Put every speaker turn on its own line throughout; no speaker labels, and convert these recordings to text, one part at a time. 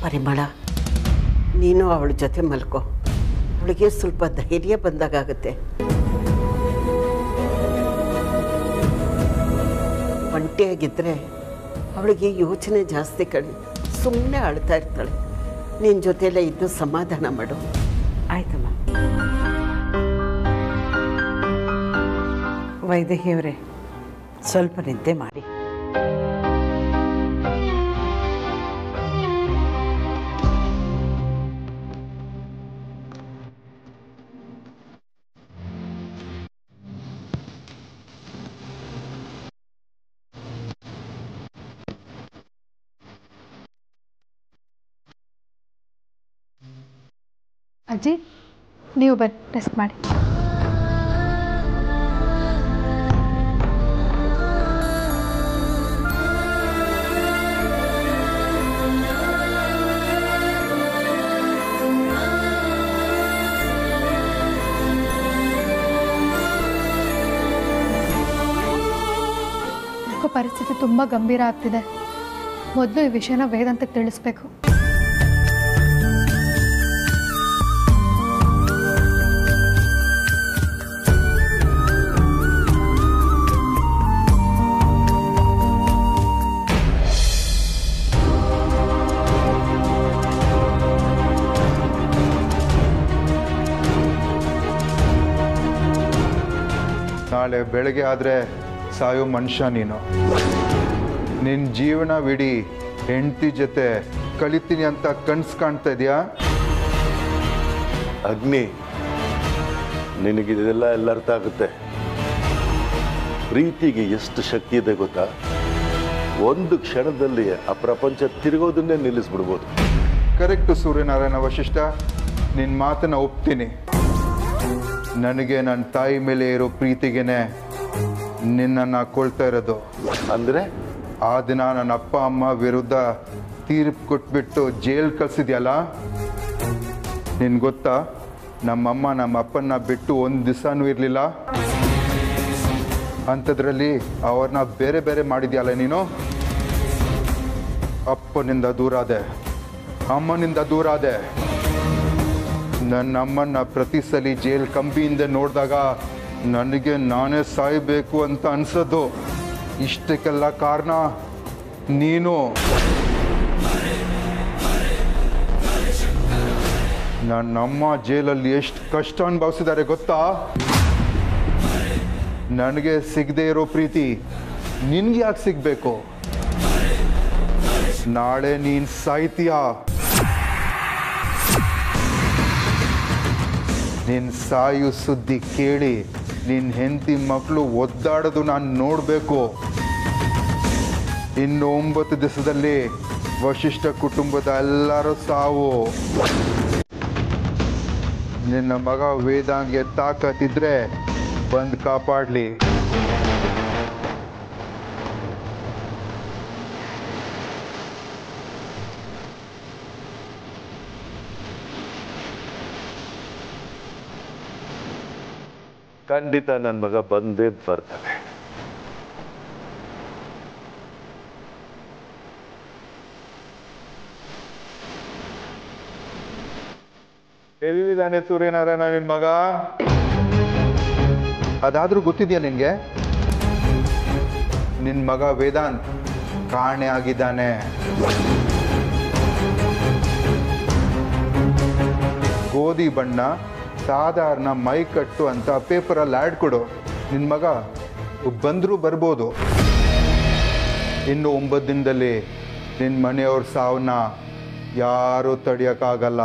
ಪರಿಮಳ, ನೀನು ಅವಳ ಜೊತೆ ಮಲ್ಕೋ. ಅವಳಿಗೆ ಸ್ವಲ್ಪ ಧೈರ್ಯ ಬಂದಾಗುತ್ತೆ. ಒಂಟಿಯಾಗಿದ್ದರೆ ಅವಳಿಗೆ ಯೋಚನೆ ಜಾಸ್ತಿ ಕಣೆ. ಸುಮ್ಮನೆ ಅಳ್ತಾ ಇರ್ತಾಳೆ. ನಿನ್ನ ಜೊತೆಯಲ್ಲೇ ಇದ್ದು ಸಮಾಧಾನ ಮಾಡು.
ಆಯ್ತಮ್ಮ. ವೈದೇಹಿಯವರೇ, ಸ್ವಲ್ಪ ನಿದ್ದೆ ಮಾಡಿ.
ಅಜ್ಜಿ, ನೀವು ಬನ್ನಿ, ರೆಸ್ಟ್ ಮಾಡಿ. ಪರಿಸ್ಥಿತಿ ತುಂಬ ಗಂಭೀರ ಆಗ್ತಿದೆ. ಮೊದಲು ಈ ವಿಷಯನ ವೇದಾಂತಕ್ಕೆ ತಿಳಿಸ್ಬೇಕು.
ನಾಳೆ ಬೆಳಗ್ಗೆ ಆದರೆ ಸಾಯೋ ಮನುಷ್ಯ ನೀನು. ನಿನ್ನ ಜೀವನವಿಡೀ ಹೆಂಡತಿ ಜೊತೆ ಕಳಿತೀನಿ ಅಂತ ಕನಸು ಕಾಣ್ತಾ ಇದೆಯಾ?
ಅಗ್ನಿ, ನಿನಗಿದೆಲ್ಲ ಎಲ್ಲ ಅರ್ಥ ಆಗುತ್ತೆ. ಪ್ರೀತಿಗೆ ಎಷ್ಟು ಶಕ್ತಿ ಇದೆ ಗೊತ್ತಾ? ಒಂದು ಕ್ಷಣದಲ್ಲಿ ಆ ಪ್ರಪಂಚ ತಿರುಗೋದನ್ನೇ ನಿಲ್ಲಿಸ್ಬಿಡ್ಬೋದು.
ಕರೆಕ್ಟು ಸೂರ್ಯನಾರಾಯಣ ವಶಿಷ್ಠ, ನಿನ್ನ ಮಾತನ್ನು ಒಪ್ತೀನಿ. ನನಗೆ ನನ್ನ ತಾಯಿ ಮೇಲೆ ಇರೋ ಪ್ರೀತಿಗೇನೆ ನಿನ್ನನ್ನು ಕೊಳ್ತಾ ಇರೋದು.
ಅಂದರೆ
ಆ ದಿನ ನನ್ನ ಅಪ್ಪ ಅಮ್ಮ ವಿರುದ್ಧ ತೀರ್ಪು ಕೊಟ್ಬಿಟ್ಟು ಜೈಲ್ ಕಳ್ಸಿದ್ಯಲ್ಲ, ನಿನ್ಗೆ ಗೊತ್ತಾ? ನಮ್ಮಮ್ಮ ನಮ್ಮ ಅಪ್ಪನ್ನ ಬಿಟ್ಟು ಒಂದು ದಿವಸನೂ ಇರಲಿಲ್ಲ. ಅಂಥದ್ರಲ್ಲಿ ಅವ್ರನ್ನ ಬೇರೆ ಬೇರೆ ಮಾಡಿದ್ಯಲ್ಲ ನೀನು. ಅಪ್ಪನಿಂದ ದೂರ ಆದೆ, ಅಮ್ಮನಿಂದ ದೂರ ಆದೆ. ನನ್ನ ಅಮ್ಮನ್ನ ಪ್ರತಿ ಸಲ ಜೈಲ್ ಕಂಬಿಯಿಂದ ನೋಡಿದಾಗ ನನಗೆ ನಾನೇ ಸಾಯಬೇಕು ಅಂತ ಅನ್ಸೋದು. ಇಷ್ಟಕ್ಕೆಲ್ಲ ಕಾರಣ ನೀನು. ನನ್ನಮ್ಮ ಜೈಲಲ್ಲಿ ಎಷ್ಟು ಕಷ್ಟ ಅನುಭವಿಸಿದ್ದಾರೆ ಗೊತ್ತಾ? ನನಗೆ ಸಿಗದೆ ಇರೋ ಪ್ರೀತಿ ನಿನ್ಗೆ ಯಾಕೆ ಸಿಗಬೇಕು? ನಾಳೆ ನೀನು ಸಾಯ್ತೀಯ. ನಿನ್ನ ಸಾಯು ಸುದ್ದಿ ಕೇಳಿ ನಿನ್ನ ಹೆಂಡತಿ ಮಕ್ಕಳು ಒದ್ದಾಡೋದು ನಾನು ನೋಡಬೇಕು. ಇನ್ನು 9 ದಿವಸದಲ್ಲಿ ವಶಿಷ್ಠ ಕುಟುಂಬದ ಎಲ್ಲರೂ ಸಾವು. ನಿನ್ನ ಮಗ ವೇದಾಂಗೆ ತಾಕತ್ತಿದ್ರೆ ಬಂದು ಕಾಪಾಡಲಿ.
ಖಂಡಿತ ನನ್ನ ಮಗ ಬಂದೇ ಬರ್ತಾನೆ.
ಎಲ್ಲಿದ್ದಾನೆ ಸೂರ್ಯನಾರಾಯಣ ನಿನ್ನ ಮಗ? ಅದಾದ್ರೂ ಗೊತ್ತಿದೆಯಾ ನಿನಗೆ? ನಿನ್ನ ಮಗ ವೇದಾಂತ್ ಕಾಣೆ ಆಗಿದ್ದಾನೆ. ಗೋಧಿ ಬಣ್ಣ, ಸಾಧಾರಣ ಮೈಕಟ್ಟು ಅಂತ ಪೇಪರಲ್ಲಿ ಆ್ಯಡ್ ಕೊಡು. ನಿನ್ನ ಮಗ ಬಂದರೂ ಬರ್ಬೋದು. ಇನ್ನು 9 ದಿನದಲ್ಲಿ ನಿನ್ನ ಮನೆಯವ್ರ ಸಾವನ್ನ ಯಾರೂ ತಡೆಯೋಕ್ಕಾಗಲ್ಲ.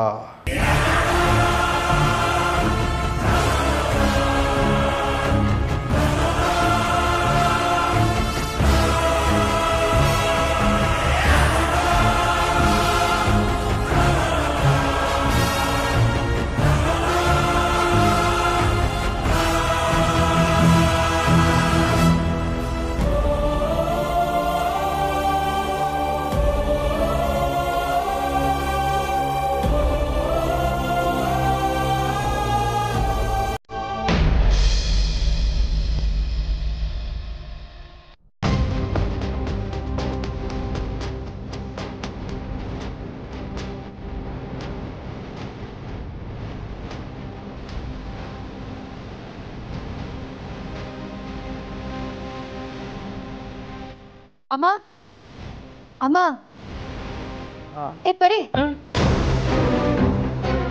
ಅಮ್ಮ ಅಮ್ಮ ಏ ಪರಿ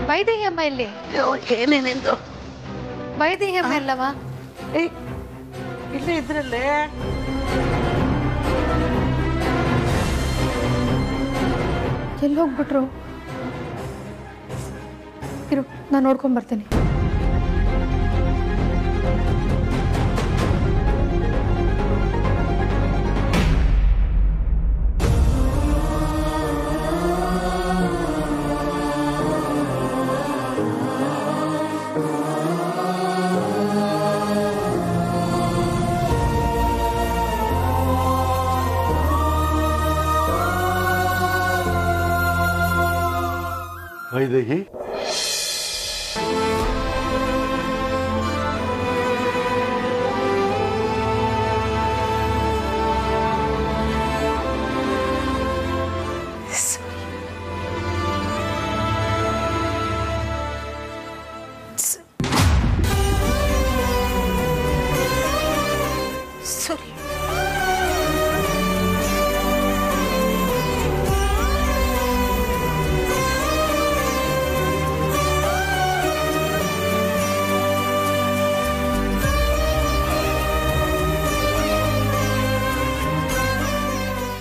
ವೈದೇಹಿ ಅಮ್ಮ ಇಲ್ಲಿ
ಏನೇನೆಂದು
ವೈದೇಹಿ ಅಮ್ಮ ಇಲ್ಲವಾ
ಇಲ್ಲೇ ಇದ್ರಲ್ಲೇ
ಎಲ್ಲಿ ಹೋಗ್ಬಿಟ್ರು ಇರು ನಾನು ನೋಡ್ಕೊಂಡ್ ಬರ್ತೀನಿ
ವೈದೇಹಿ
ಸರಿ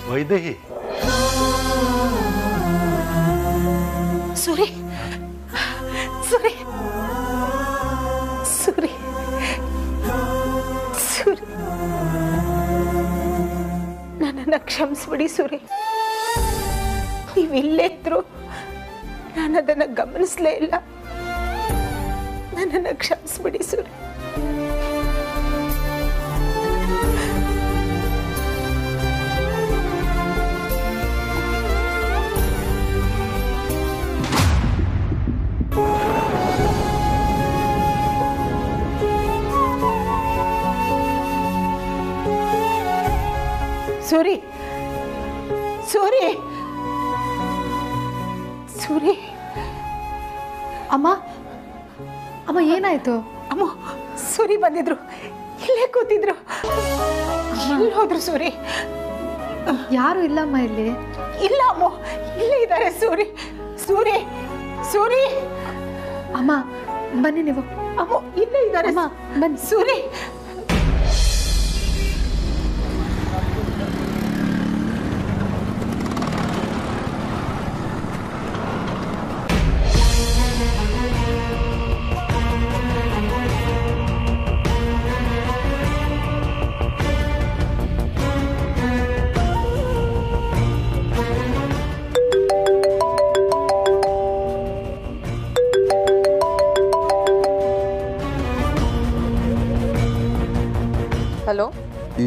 ವೈದೇಹಿ
ಸುರಿ ಸುರಿ ಸುರಿ ಸುರಿ ನನ್ನನ್ನು ಕ್ಷಮಿಸ್ಬಿಡಿ ಸುರಿ ನೀವಿಲ್ಲೆದ್ರು ನಾನು ಅದನ್ನು ಗಮನಿಸಲೇ ಇಲ್ಲ ನನ್ನನ್ನು ಕ್ಷಮಿಸ್ಬಿಡಿ ಸುರಿ ಸೂರಿ ಸೂರಿ ಸೂರಿ
ಅಮ್ಮ ಅಮ್ಮ ಏನಾಯ್ತು
ಅಮ್ಮ ಸೂರಿ ಬಂದಿದ್ರು ಇಲ್ಲೇ ಕೂತಿದ್ರು ಎಲ್ಲಿ ಹೋದ್ರು ಸೂರಿ
ಯಾರು ಇಲ್ಲಮ್ಮ ಇಲ್ಲಿ
ಇಲ್ಲ ಅಮ್ಮ ಇಲ್ಲೇ ಇದ್ದಾರೆ ಸೂರಿ ಸೂರಿ ಸೂರಿ
ಅಮ್ಮ ಬನ್ನಿ ನೀವು
ಅಮ್ಮ ಇಲ್ಲೇ ಇದ್ದಾರೆ
ಅಮ್ಮ ಬನ್ನಿ
ಸೂರಿ
ಹಲೋ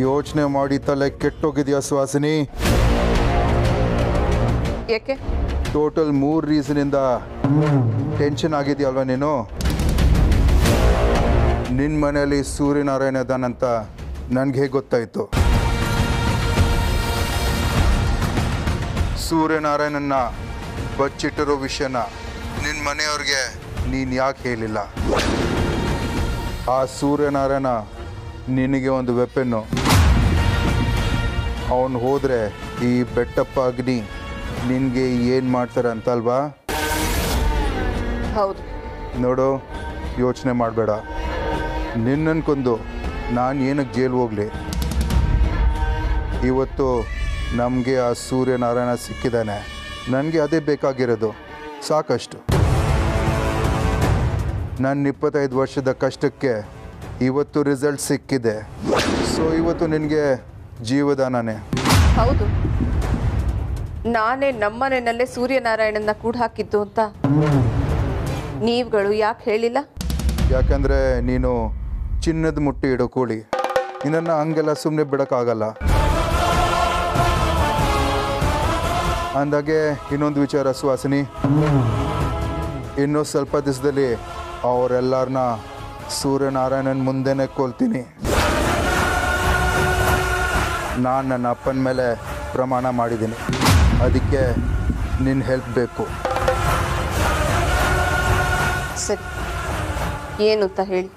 ಯೋಚನೆ ಮಾಡಿ ತಲೆ ಕೆಟ್ಟೋಗಿದ್ಯಾ ಸುಹಾಸಿನಿ
ಯಾಕೆ
ಟೋಟಲ್ 3 ರೀಸನಿಂದ ಟೆನ್ಷನ್ ಆಗಿದೆಯಲ್ವ ನೀನು ನಿನ್ನ ಮನೆಯಲ್ಲಿ ಸೂರ್ಯನಾರಾಯಣ ಇದ್ದಾನಂತ ನನಗೆ ಹೇಗೆ ಗೊತ್ತಾಯಿತು ಸೂರ್ಯನಾರಾಯಣನ್ನ ಬಚ್ಚಿಟ್ಟಿರೋ ವಿಷಯನ ನಿನ್ನ ಮನೆಯವ್ರಿಗೆ ನೀನು ಯಾಕೆ ಹೇಳಿಲ್ಲ ಆ ಸೂರ್ಯನಾರಾಯಣ ನಿನಗೆ ಒಂದು ವೆಪನ್ನು ಅವನು ಹೋದರೆ ಈ ಬೆಟ್ಟಪ್ಪ ಅಗ್ನಿ ನಿನಗೆ ಏನು ಮಾಡ್ತಾರೆ ಅಂತಲ್ವಾ
ಹೌದು
ನೋಡು ಯೋಚನೆ ಮಾಡಬೇಡ ನಿನ್ನನ್ಕೊಂದು ನಾನು ಏನಕ್ಕೆ ಜೈಲು ಹೋಗಲಿ ಇವತ್ತು ನಮಗೆ ಆ ಸೂರ್ಯನಾರಾಯಣ ಸಿಕ್ಕಿದ್ದಾನೆ ನನಗೆ ಅದೇ ಬೇಕಾಗಿರೋದು ಸಾಕಷ್ಟು ನನ್ನ 25 ವರ್ಷದ ಕಷ್ಟಕ್ಕೆ ಇವತ್ತು ರಿಸಲ್ಟ್ ಸಿಕ್ಕಿದೆ ಸೊ ಇವತ್ತು ನಿನಗೆ ಜೀವದಾನನೇ
ಹೌದು ನಾನೇ ನಮ್ಮನೆಯಲ್ಲೇ ಸೂರ್ಯನಾರಾಯಣನ ಕೂಡ ಹಾಕಿದ್ದು ಅಂತ ನೀವುಗಳು ಯಾಕೆ ಹೇಳಿಲ್ಲ
ಯಾಕಂದರೆ ನೀನು ಚಿನ್ನದ ಮುಟ್ಟಿ ಇಡೋ ಕೋಳಿ ನಿನ್ನನ್ನು ಹಂಗೆಲ್ಲ ಸುಮ್ಮನೆ ಬಿಡೋಕ್ಕಾಗಲ್ಲ ಅಂದಾಗೆ ಇನ್ನೊಂದು ವಿಚಾರ ಸುಹಾಸಿನಿ ಇನ್ನೂ ಸ್ವಲ್ಪ ದಿವಸದಲ್ಲಿ ಅವರೆಲ್ಲರನ್ನ ಸೂರ್ಯನಾರಾಯಣನ ಮುಂದೆನೇ ಕೊಲ್ತೀನಿ ನಾನು ನನ್ನ ಅಪ್ಪನ ಮೇಲೆ ಪ್ರಮಾಣ ಮಾಡಿದ್ದೀನಿ ಅದಕ್ಕೆ ನಿನ್ನ ಹೆಲ್ಪ್ ಬೇಕು
ಸರಿ ಏನು ಅಂತ ಹೇಳಿ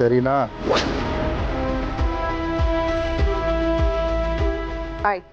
ಸರಿನಾ?
ಆಯ್ತು.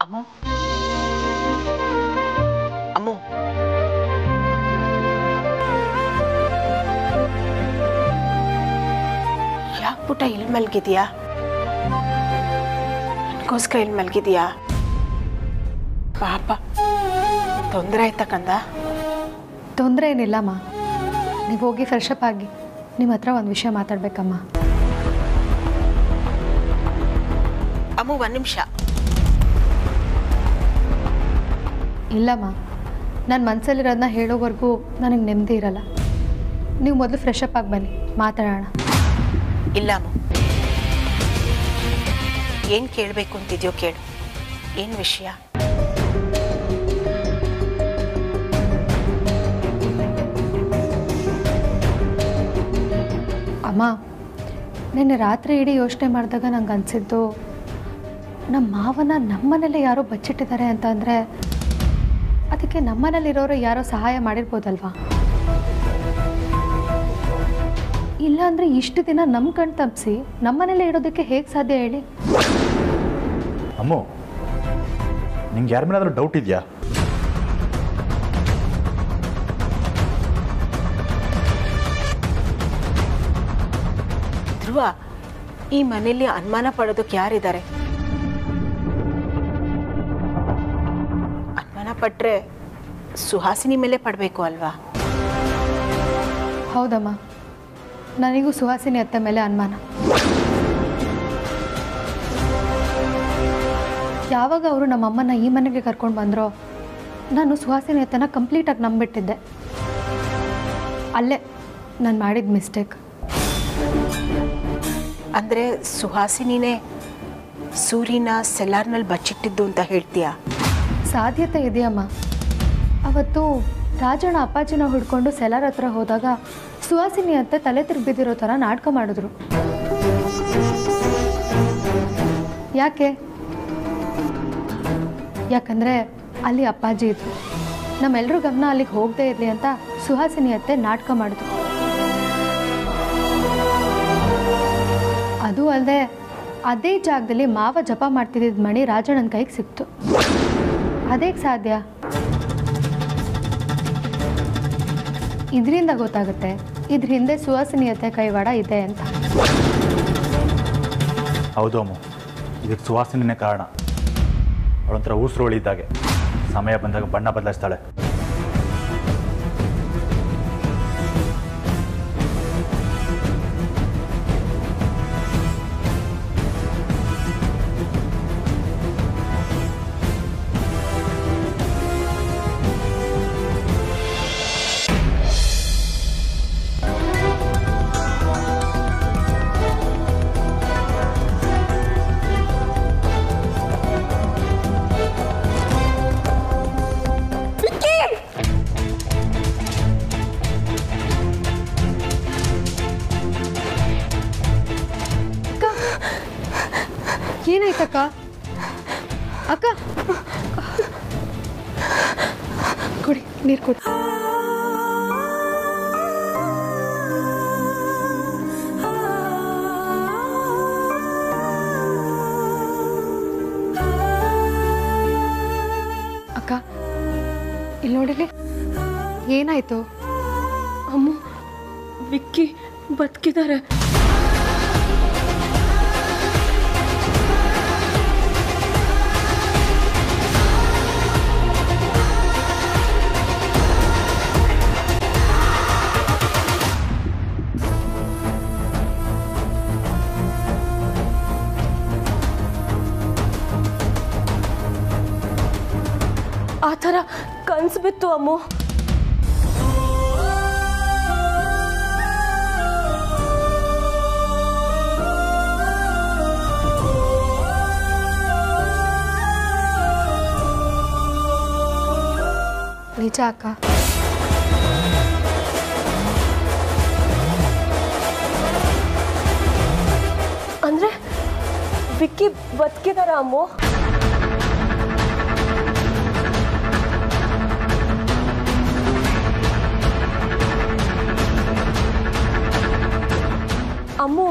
ಅಮ್ಮು ಅಮ್ಮು ಯಾಕೆ ಪುಟ್ಟ ಇಲ್ಲಿ ಮಲಗಿದ್ಯಾ? ನನಗೋಸ್ಕರ ಇಲ್ಲಿ ಮಲಗಿದ್ಯಾ? ಪಾಪ ತೊಂದರೆ ಆಯ್ತಾ ಕಂದ?
ತೊಂದರೆ ಏನಿಲ್ಲಮ್ಮ. ನೀವು ಹೋಗಿ ಫ್ರೆಶ್ ಅಪ್ ಆಗಿ ನಿಮ್ಮ ಹತ್ರ ಒಂದು ವಿಷಯ ಮಾತಾಡ್ಬೇಕಮ್ಮ.
ಅಮ್ಮು ಒಂದು ನಿಮಿಷ.
ಇಲ್ಲಮ್ಮ, ನನ್ನ ಮನಸ್ಸಲ್ಲಿರೋದನ್ನ ಹೇಳೋವರೆಗೂ ನನಗೆ ನೆಮ್ಮದಿ ಇರಲ್ಲ. ನೀವು ಮೊದಲು ಫ್ರೆಶ್ ಅಪ್ ಆಗಿ ಬನ್ನಿ, ಮಾತಾಡೋಣ.
ಇಲ್ಲ ಅಮ್ಮು, ಏನು ಕೇಳಬೇಕು ಅಂತಿದ್ಯೋ ಕೇಳು. ಏನು ವಿಷಯ?
ಅಮ್ಮ, ನಿನ್ನೆ ರಾತ್ರಿ ಇಡೀ ಯೋಚನೆ ಮಾಡಿದಾಗ ನಂಗೆ ಅನಿಸಿದ್ದು, ನಮ್ಮ ಮಾವನ ನಮ್ಮನೇಲೆ ಯಾರೋ ಬಚ್ಚಿಟ್ಟಿದ್ದಾರೆ ಅಂತ ಅಂದರೆ ಅದಕ್ಕೆ ನಮ್ಮನೇಲಿರೋರು ಯಾರೋ ಸಹಾಯ ಮಾಡಿರ್ಬೋದಲ್ವಾ? ಇಲ್ಲಾಂದರೆ ಇಷ್ಟು ದಿನ ನಮ್ಮ ಕಣ್ ತಪ್ಪಿಸಿ ನಮ್ಮನೇಲೆ ಇಡೋದಕ್ಕೆ ಹೇಗೆ ಸಾಧ್ಯ ಹೇಳಿ?
ಅಮ್ಮು, ನಿಂಗೆ ಯಾರ ಮೇಲಾದರೂ ಡೌಟ್ ಇದೆಯಾ?
ಧ್ರುವ, ಈ ಮನೆಯಲ್ಲಿ ಅನುಮಾನ ಪಡೋದಕ್ಕೆ ಯಾರಿದ್ದಾರೆ? ಅನುಮಾನ ಪಟ್ಟರೆ ಸುಹಾಸಿನಿ ಮೇಲೆ ಪಡಬೇಕು ಅಲ್ವಾ?
ಹೌದಮ್ಮ, ನನಗೂ ಸುಹಾಸಿನಿ ಅತ್ತೆ ಮೇಲೆ ಅನುಮಾನ. ಯಾವಾಗ ಅವರು ನಮ್ಮಮ್ಮನ ಈ ಮನೆಗೆ ಕರ್ಕೊಂಡು ಬಂದರೋ ನಾನು ಸುಹಾಸಿನಿ ಅತ್ತನ ಕಂಪ್ಲೀಟಾಗಿ ನಂಬಿಟ್ಟಿದ್ದೆ. ಅಲ್ಲೇ ನಾನು ಮಾಡಿದ ಮಿಸ್ಟೇಕ್.
ಅಂದರೆ ಸುಹಾಸಿನಿನೇ ಸೂರಿನ ಸೆಲ್ಲಾರ್ನಲ್ಲಿ ಬಚ್ಚಿಟ್ಟಿದ್ದು ಅಂತ ಹೇಳ್ತೀಯಾ?
ಸಾಧ್ಯತೆ ಇದೆಯಮ್ಮ. ಅವತ್ತು ರಾಜಣ್ಣ ಅಪ್ಪಾಜಿನ ಹುಡ್ಕೊಂಡು ಸೆಲಾರ್ ಹತ್ರ ಹೋದಾಗ ಸುಹಾಸಿನಿ ಅತ್ತೆ ತಲೆ ತಿರುಗಿ ಬಿದ್ದಿರೋ ಥರ ನಾಟಕ ಮಾಡಿದ್ರು. ಯಾಕಂದರೆ ಅಲ್ಲಿ ಅಪ್ಪಾಜಿ ಇದ್ರು. ನಮ್ಮೆಲ್ಲರೂ ಗಮನ ಅಲ್ಲಿಗೆ ಹೋಗದೇ ಇರಲಿ ಅಂತ ಸುಹಾಸಿನಿ ಅತ್ತೆ ನಾಟಕ ಮಾಡಿದ್ರು. ಅದು ಅಲ್ಲದೆ ಅದೇ ಜಾಗದಲ್ಲಿ ಮಾವ ಜಪ ಮಾಡ್ತಿದ್ದ ಮಣಿ ರಾಜಣ್ಣನ ಕೈಗೆ ಸಿಕ್ತು. ಅದೇಗೆ ಸಾಧ್ಯ? ಇದರಿಂದ ಗೊತ್ತಾಗುತ್ತೆ ಇದ್ರ ಹಿಂದೆ ಸುಹಾಸಿನಿ ಅತ್ತೆ ಕೈವಾಡ ಇದೆ ಅಂತ.
ಹೌದು ಅಮ್ಮು, ಇದಕ್ಕೆ ಸುವಾಸನೆನೇ ಕಾರಣ. ಅವಳೊಂಥರ ಊಸರೋಳಿದ್ದಾಗೆ, ಸಮಯ ಬಂದಾಗ ಬಣ್ಣ ಬದಲಾಯಿಸ್ತಾಳೆ.
ಏನಾಯ್ತಕ್ಕ? ಅಕ್ಕ ಕೊಡಿ, ನೀರು ಕೊಡಿ. ಅಕ್ಕ ಇಲ್ಲಿ ನೋಡಿಲಿ, ಏನಾಯ್ತು?
ಅಮ್ಮ, ವಿಕ್ಕಿ ಬದುಕಿದ್ದಾರೆ. ಆ ಥರ ಕನಸು ಬಿತ್ತು ಅಮ್ಮು.
ನಿಜ ಅಕ್ಕ.
ಅಂದರೆ ವಿಕ್ಕಿ ಬದುಕಿದಾರ ಅಮ್ಮು? ಅಮ್ಮು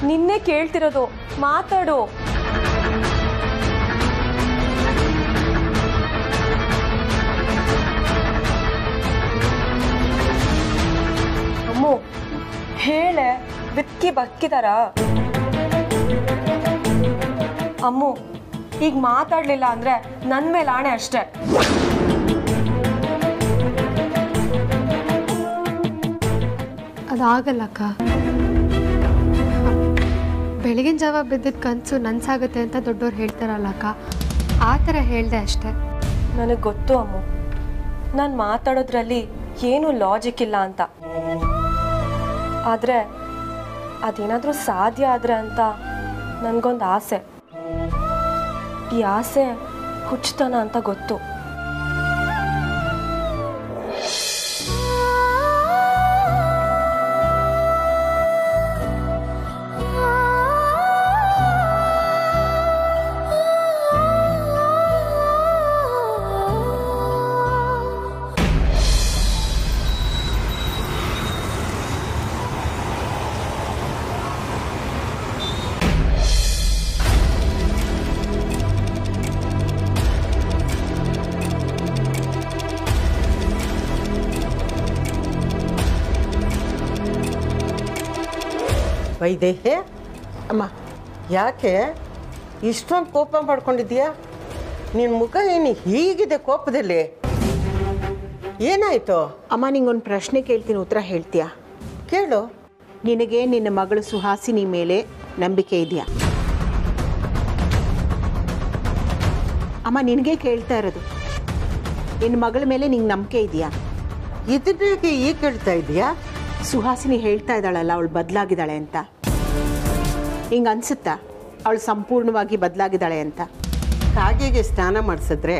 ನಿನ್ನೆ ಕೇಳ್ತಿರೋದು, ಮಾತಾಡು. ಅಮ್ಮು ಹೇಳೆ, ವಿಕ್ಕಿ ಬದುಕಿದಾರ? ಅಮ್ಮು ಈಗ ಮಾತಾಡ್ಲಿಲ್ಲ ಅಂದ್ರೆ ನನ್ನ ಮೇಲೆ ಆಣೆ ಅಷ್ಟೇ.
ಅದಾಗಲ್ಲ ಅಕ್ಕ. ಬೆಳಗಿನ ಜಾವ ಬಿದ್ದಿದ್ದ ಕನಸು ನನ್ಸಾಗುತ್ತೆ ಅಂತ ದೊಡ್ಡವ್ರು ಹೇಳ್ತಾರಲ್ಲ ಅಕ್ಕ, ಆ ಥರ ಹೇಳಿದೆ ಅಷ್ಟೆ.
ನನಗೆ ಗೊತ್ತು ಅಮ್ಮು, ನಾನು ಮಾತಾಡೋದ್ರಲ್ಲಿ ಏನೂ ಲಾಜಿಕ್ ಇಲ್ಲ ಅಂತ. ಆದರೆ ಅದೇನಾದರೂ ಸಾಧ್ಯ ಆದರೆ ಅಂತ ನನಗೊಂದು ಆಸೆ. ಈ ಆಸೆ ಹುಚ್ಚುತನ ಅಂತ ಗೊತ್ತು.
ವೈದೇಹಿ ಅಮ್ಮ, ಯಾಕೆ ಇಷ್ಟೊಂದು ಕೋಪ ಮಾಡ್ಕೊಂಡಿದ್ದೀಯಾ? ನಿನ್ನ ಮುಖ ಏನು ಹೀಗಿದೆ ಕೋಪದಲ್ಲಿ? ಏನಾಯಿತು?
ಅಮ್ಮ, ನಿಂಗೊಂದು ಪ್ರಶ್ನೆ ಕೇಳ್ತೀನಿ, ಉತ್ತರ ಹೇಳ್ತೀಯಾ?
ಕೇಳು.
ನಿನಗೆ ನಿನ್ನ ಮಗಳು ಸುಹಾಸಿನಿ ಮೇಲೆ ನಂಬಿಕೆ ಇದೆಯಾ? ಅಮ್ಮ, ನಿನಗೆ ಕೇಳ್ತಾ ಇರೋದು, ನಿನ್ನ ಮಗಳ ಮೇಲೆ ನಿಂಗೆ ನಂಬಿಕೆ ಇದೆಯಾ?
ಇದನ್ನೇ ಈಗ ಕೇಳ್ತಾ ಇದೆಯಾ?
ಸುಹಾಸಿನಿ ಹೇಳ್ತಾ ಇದ್ದಾಳಲ್ಲ ಅವಳು ಬದಲಾಗಿದ್ದಾಳೆ ಅಂತ. ಹಿಂಗೆ ಅನ್ಸುತ್ತಾ ಅವಳು ಸಂಪೂರ್ಣವಾಗಿ ಬದಲಾಗಿದ್ದಾಳೆ ಅಂತ?
ಕಾಗೆಗೆ ಸ್ನಾನ ಮಾಡಿಸಿದ್ರೆ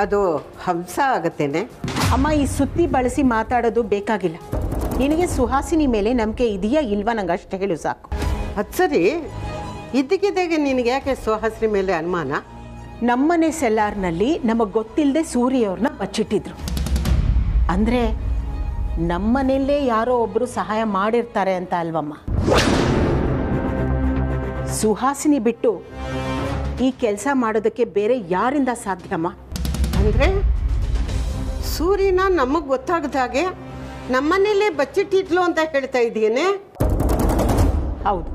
ಅದು ಹಂಸ ಆಗತ್ತೇನೆ?
ಅಮ್ಮ, ಈ ಸುತ್ತಿ ಬಳಸಿ ಮಾತಾಡೋದು ಬೇಕಾಗಿಲ್ಲ. ನಿನಗೆ ಸುಹಾಸಿನಿ ಮೇಲೆ ನಂಬಿಕೆ ಇದೆಯಾ ಇಲ್ವಾ ನಂಗೆ ಅಷ್ಟು ಹೇಳು ಸಾಕು.
ಅದು ಸರಿ, ಇದ್ದಕ್ಕಿದ್ದಾಗೆ ನಿನಗೆ ಯಾಕೆ ಸುಹಾಸಿನಿ ಮೇಲೆ ಅನುಮಾನ?
ನಮ್ಮನೆ ಸೆಲ್ಲಾರ್ನಲ್ಲಿ ನಮಗೆ ಗೊತ್ತಿಲ್ಲದೆ ಸೂರ್ಯವ್ರನ್ನ ಬಚ್ಚಿಟ್ಟಿದ್ರು. ಅಂದರೆ ನಮ್ಮನೆಯಲ್ಲೇ ಯಾರೋ ಒಬ್ಬರು ಸಹಾಯ ಮಾಡಿರ್ತಾರೆ ಅಂತ ಅಲ್ವಮ್ಮ? ಸುಹಾಸಿನಿ ಬಿಟ್ಟು ಈ ಕೆಲಸ ಮಾಡೋದಕ್ಕೆ ಬೇರೆ ಯಾರಿಂದ ಸಾಧ್ಯಮ್ಮ?
ಅಂದರೆ ಸೂರ್ಯನ ನಮಗೆ ಗೊತ್ತಾಗದಾಗೆ ನಮ್ಮನೇಲೇ ಬಚ್ಚಿಟ್ಟಿದ್ಲು ಅಂತ ಹೇಳ್ತಾ ಇದೀಯೇನೆ?
ಹೌದು.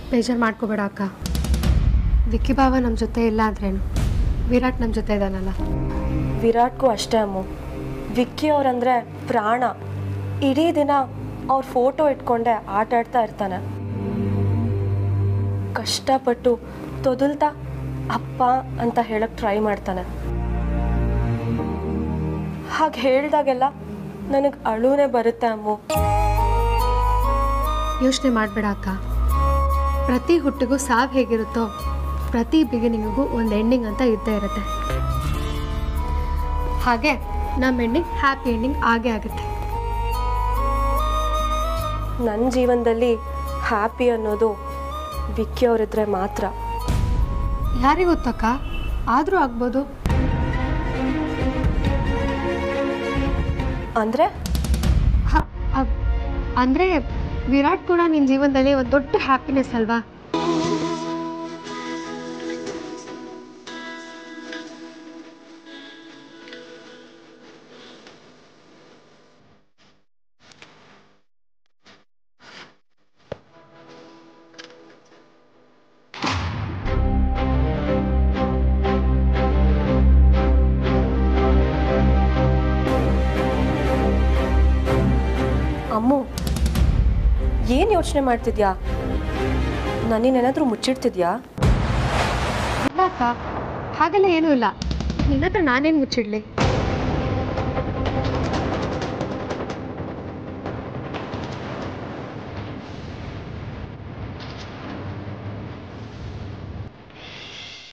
ಬೇಜಾರು ಮಾಡ್ಕೋಬೇಡ ಅಕ್ಕ. ವಿಕ್ಕಿ ಬಾವ ನಮ್ಮ ಜೊತೆ ಇಲ್ಲ ಅಂದ್ರೇನು, ವಿರಾಟ್ ನಮ್ಮ ಜೊತೆ ಇದ್ದಾನಲ್ಲ.
ವಿರಾಟ್ಗೂ ಅಷ್ಟೇ ಅಮ್ಮು. ವಿಕ್ಕಿ ಅವ್ರಂದ್ರೆ ಪ್ರಾಣ. ಇಡೀ ದಿನ ಅವ್ರ ಫೋಟೋ ಇಟ್ಕೊಂಡೆ ಆಟ ಆಡ್ತಾ ಇರ್ತಾನೆ. ಕಷ್ಟಪಟ್ಟು ತೊದಲ್ತಾ ಅಪ್ಪ ಅಂತ ಹೇಳಕ್ ಟ್ರೈ ಮಾಡ್ತಾನೆ. ಹಾಗೆ ಹೇಳ್ದಾಗೆಲ್ಲ ನನಗೆ ಅಳುನೇ ಬರುತ್ತೆ ಅಮ್ಮು.
ಯೋಚನೆ ಮಾಡಬೇಡ ಅಕ್ಕ. ಪ್ರತಿ ಹುಟ್ಟಿಗೂ ಸಾವು ಹೇಗಿರುತ್ತೋ ಪ್ರತಿ ಬಿಗಿನಿಂಗಿಗೂ ಒಂದು ಎಂಡಿಂಗ್ ಅಂತ ಇದ್ದೇ ಇರುತ್ತೆ. ಹಾಗೆ ನಮ್ಮ ಎಂಡಿಂಗ್ ಹ್ಯಾಪಿ ಎಂಡಿಂಗ್ ಆಗೇ ಆಗುತ್ತೆ.
ನನ್ನ ಜೀವನದಲ್ಲಿ ಹ್ಯಾಪಿ ಅನ್ನೋದು ವಿಕ್ಕಿ ಅವರಿದ್ರೆ ಮಾತ್ರ.
ಯಾರಿಗೆ ಗೊತ್ತಕ್ಕ, ಆದರೂ ಆಗ್ಬೋದು.
ಅಂದರೆ
ಅಂದರೆ ವಿರಾಟ್ ಕೂಡ ನಿನ್ನ ಜೀವನದಲ್ಲಿ ಒಂದು ದೊಡ್ಡ ಹ್ಯಾಪಿನೆಸ್ ಅಲ್ವಾ?
ಅಮ್ಮು, ಏನು ಯೋಚನೆ ಮಾಡ್ತಿದ್ಯಾ? ನನ್ನೇನಾದರೂ ಮುಚ್ಚಿಡ್ತಿದ್ಯಾ?
ಇಲ್ಲ ಅಕ್ಕ, ಹಾಗೆಲ್ಲ ಏನೂ ಇಲ್ಲ. ನಿನ್ನ ಹತ್ರ ನಾನೇನು ಮುಚ್ಚಿಡ್ಲಿ?